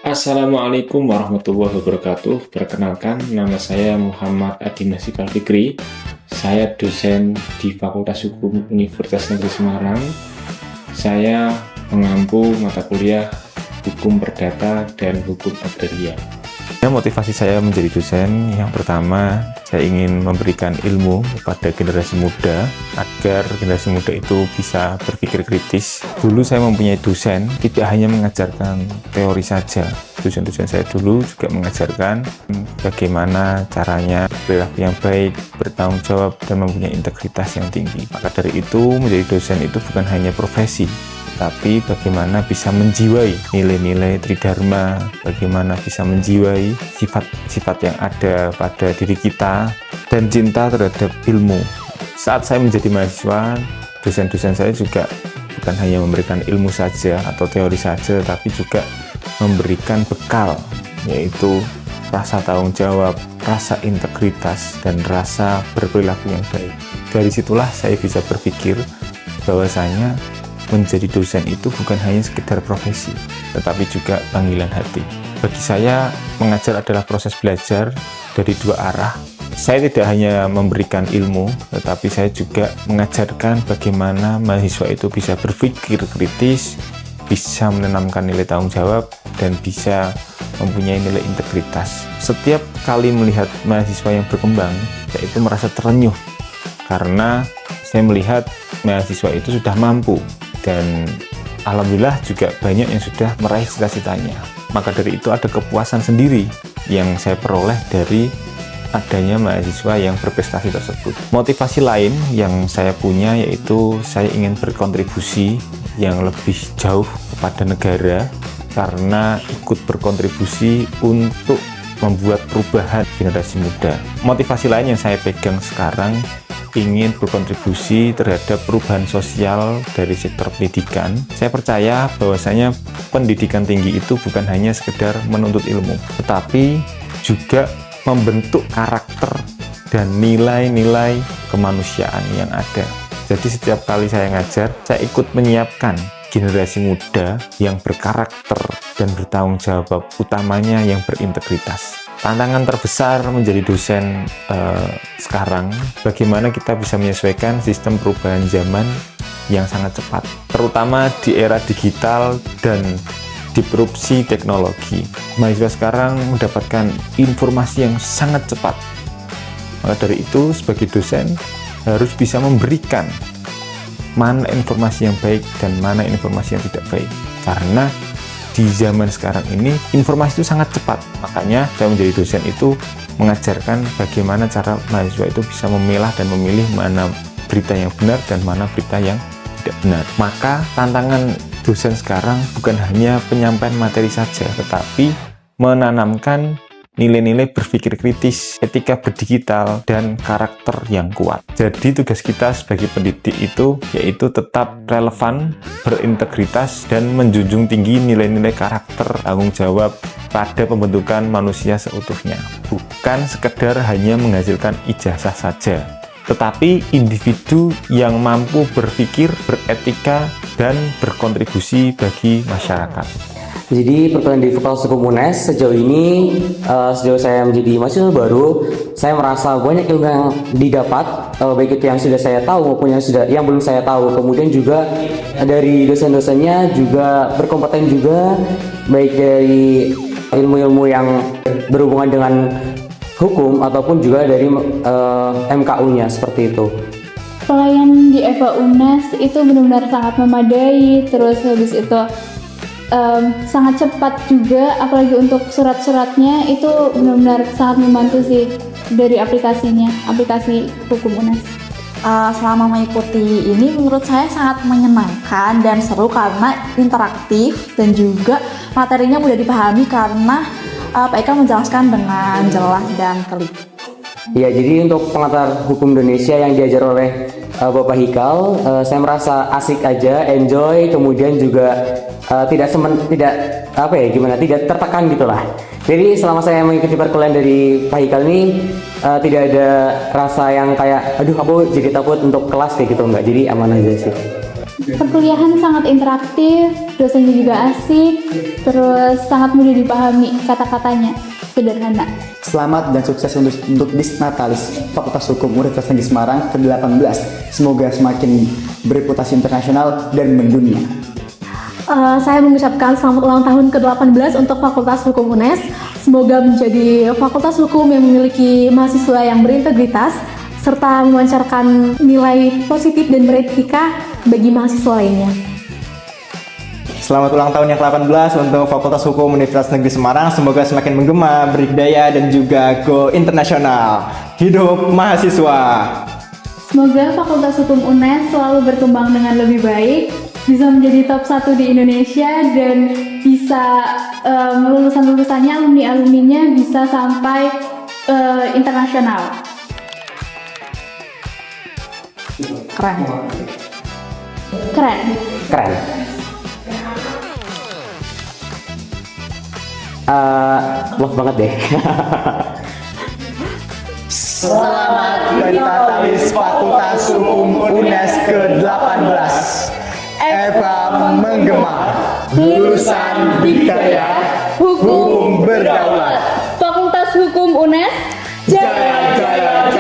Assalamualaikum warahmatullahi wabarakatuh. Perkenalkan, nama saya Muhammad Adi Nasikal Fikri. Saya dosen di Fakultas Hukum Universitas Negeri Semarang. Saya mengampu mata kuliah Hukum Perdata dan Hukum Agraria. Motivasi saya menjadi dosen, yang pertama, saya ingin memberikan ilmu kepada generasi muda agar generasi muda itu bisa berpikir kritis. Dulu saya mempunyai dosen, tidak hanya mengajarkan teori saja. Dosen-dosen saya dulu juga mengajarkan bagaimana caranya berperilaku yang baik, bertanggung jawab, dan mempunyai integritas yang tinggi. Maka dari itu, menjadi dosen itu bukan hanya profesi, tapi bagaimana bisa menjiwai nilai-nilai tridharma, bagaimana bisa menjiwai sifat-sifat yang ada pada diri kita, dan cinta terhadap ilmu. Saat saya menjadi mahasiswa, dosen-dosen saya juga bukan hanya memberikan ilmu saja atau teori saja, tapi juga memberikan bekal, yaitu rasa tanggung jawab, rasa integritas, dan rasa berperilaku yang baik. Dari situlah saya bisa berpikir bahwasanya menjadi dosen itu bukan hanya sekedar profesi, tetapi juga panggilan hati. Bagi saya, mengajar adalah proses belajar dari dua arah. Saya tidak hanya memberikan ilmu, tetapi saya juga mengajarkan bagaimana mahasiswa itu bisa berpikir kritis, bisa menanamkan nilai tanggung jawab, dan bisa mempunyai nilai integritas. Setiap kali melihat mahasiswa yang berkembang, saya itu merasa terenyuh, karena saya melihat mahasiswa itu sudah mampu, dan alhamdulillah juga banyak yang sudah meraih cita-citanya. Maka dari itu ada kepuasan sendiri yang saya peroleh dari adanya mahasiswa yang berprestasi tersebut. Motivasi lain yang saya punya yaitu saya ingin berkontribusi yang lebih jauh kepada negara, karena ikut berkontribusi untuk membuat perubahan generasi muda. Motivasi lain yang saya pegang sekarang ingin berkontribusi terhadap perubahan sosial dari sektor pendidikan. Saya percaya bahwasanya pendidikan tinggi itu bukan hanya sekedar menuntut ilmu, tetapi juga membentuk karakter dan nilai-nilai kemanusiaan yang ada. Jadi setiap kali saya ngajar, saya ikut menyiapkan generasi muda yang berkarakter dan bertanggung jawab, utamanya yang berintegritas. Tantangan terbesar menjadi dosen sekarang, bagaimana kita bisa menyesuaikan sistem perubahan zaman yang sangat cepat, terutama di era digital dan disrupsi teknologi. Mahasiswa sekarang mendapatkan informasi yang sangat cepat. Maka dari itu, sebagai dosen harus bisa memberikan mana informasi yang baik dan mana informasi yang tidak baik, karena di zaman sekarang ini informasi itu sangat cepat. Makanya saya menjadi dosen itu mengajarkan bagaimana cara mahasiswa itu bisa memilah dan memilih mana berita yang benar dan mana berita yang tidak benar. Maka tantangan dosen sekarang bukan hanya penyampaian materi saja, tetapi menanamkan nilai-nilai berpikir kritis, etika berdigital, dan karakter yang kuat. Jadi tugas kita sebagai pendidik itu yaitu tetap relevan, berintegritas, dan menjunjung tinggi nilai-nilai karakter, tanggung jawab pada pembentukan manusia seutuhnya. Bukan sekedar hanya menghasilkan ijazah saja, tetapi individu yang mampu berpikir, beretika, dan berkontribusi bagi masyarakat. Jadi perkuliahan di Fakultas Hukum UNES sejauh ini, sejauh saya menjadi mahasiswa baru, saya merasa banyak ilmu yang didapat, baik itu yang sudah saya tahu maupun yang belum saya tahu. Kemudian juga dari dosen-dosennya juga berkompeten juga, baik dari ilmu-ilmu yang berhubungan dengan hukum ataupun juga dari MKU-nya seperti itu. Pelayanan di FH UNES itu benar-benar sangat memadai, terus habis itu sangat cepat juga, apalagi untuk surat-suratnya itu benar-benar sangat membantu sih dari aplikasi hukum UNES. Selama mengikuti ini menurut saya sangat menyenangkan dan seru karena interaktif dan juga materinya mudah dipahami karena Pak Eka menjelaskan dengan jelas dan teliti. Ya, jadi untuk pengantar hukum Indonesia yang diajar oleh Bapak Hikal, saya merasa asik aja, enjoy, kemudian juga tidak tertekan gitulah. Jadi selama saya mengikuti perkuliahan dari Pak Hikal ini tidak ada rasa yang kayak aduh aku jadi takut untuk kelas kayak gitu, enggak. Jadi aman aja sih. Perkuliahan sangat interaktif, dosennya juga asik, terus sangat mudah dipahami kata-katanya, sederhana. Selamat dan sukses untuk Disnatalis Fakultas Hukum Universitas Negeri Semarang ke-18. Semoga semakin bereputasi internasional dan mendunia. Saya mengucapkan selamat ulang tahun ke-18 untuk Fakultas Hukum UNES. Semoga menjadi fakultas hukum yang memiliki mahasiswa yang berintegritas serta memancarkan nilai positif dan beretika bagi mahasiswa lainnya. Selamat ulang tahun yang ke-18 untuk Fakultas Hukum Universitas Negeri Semarang. Semoga semakin menggema, berdikdaya, dan juga go internasional. Hidup mahasiswa! Semoga Fakultas Hukum UNES selalu berkembang dengan lebih baik, bisa menjadi top 1 di Indonesia, dan bisa lulusan-lulusannya, alumni-alumninya bisa sampai internasional. Keren. Keren. Keren. Love banget deh. Selamat Disnatalis Fakultas Hukum UNES ke-18. Eva menggema, lulusan berdikdaya, hukum berdaulat. Fakultas Hukum UNES, Jaya, jaya, jaya.